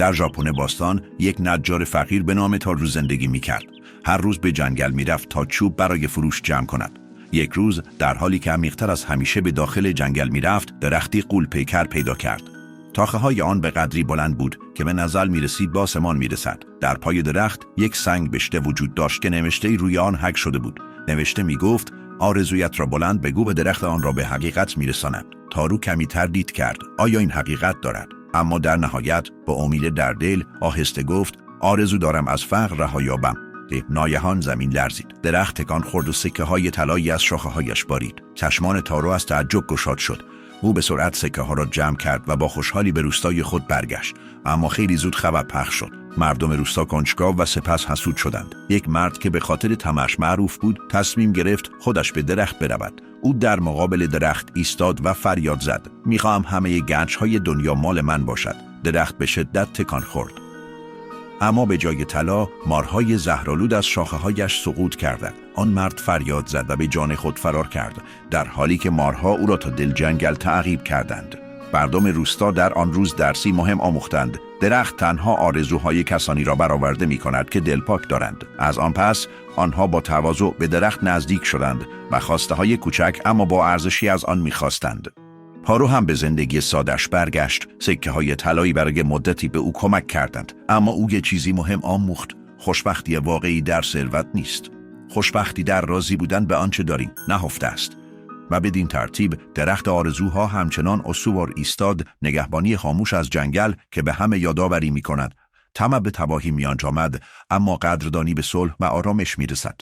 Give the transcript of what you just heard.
در ژاپن باستان یک نجار فقیر به نام تارو زندگی می‌کرد. هر روز به جنگل می‌رفت تا چوب برای فروش جمع کند. یک روز در حالی که عمیق‌تر از همیشه به داخل جنگل می‌رفت، درختی غول‌پیکر پیدا کرد. تاخه‌های آن به قدری بلند بود که به نزل می‌رسید به آسمان می‌رسد. در پای درخت یک سنگ بشته وجود داشت که نوشته‌ای روی آن حک شده بود. نوشته می‌گفت: آرزویت را بلند بگو و درخت آن را به حقیقت می‌رساند. تارو کمی تردید کرد. آیا این حقیقت دارد؟ اما در نهایت با امید در دل آهسته گفت: آرزو دارم از فقر رها یابم. ناگهان زمین لرزید. درخت تکان خورد و سکه‌های طلایی از شاخه‌هایش بارید. چشمان تارو از تعجب گشاد شد. او به سرعت سکه‌ها را جمع کرد و با خوشحالی به روستای خود برگشت. اما خیلی زود خبر پخش شد. مردم روستا کنجکاو و سپس حسود شدند. یک مرد که به خاطر طمعش معروف بود، تصمیم گرفت خودش به درخت برود. او در مقابل درخت ایستاد و فریاد زد: می‌خواهم همه گنج‌های دنیا مال من باشد. درخت به شدت تکان خورد. اما به جای طلا، مارهای زهرآلود از شاخه‌هایش سقوط کردند. آن مرد فریاد زد و به جان خود فرار کرد، در حالی که مارها او را تا دل جنگل تعقیب کردند. مردم روستا در آن روز درسی مهم آموختند: درخت تنها آرزوهای کسانی را برآورده می‌کند که دلپاک دارند. از آن پس آنها با تواضع به درخت نزدیک شدند و خواسته‌های کوچک اما با ارزشی از آن می‌خواستند. تارو هم به زندگی سادش برگشت. سکه‌های طلایی برای مدتی به او کمک کردند، اما او یه چیزی مهم آموخت: خوشبختی واقعی در ثروت نیست. خوشبختی در راضی بودن به آنچه داریم نهفته است. و بدین ترتیب درخت آرزوها همچنان استوار ایستاد، نگهبانی خاموش از جنگل که به همه یادآوری می‌کند طمع به تباهی می‌انجامد، اما قدردانی به صلح و آرامش می‌رسد.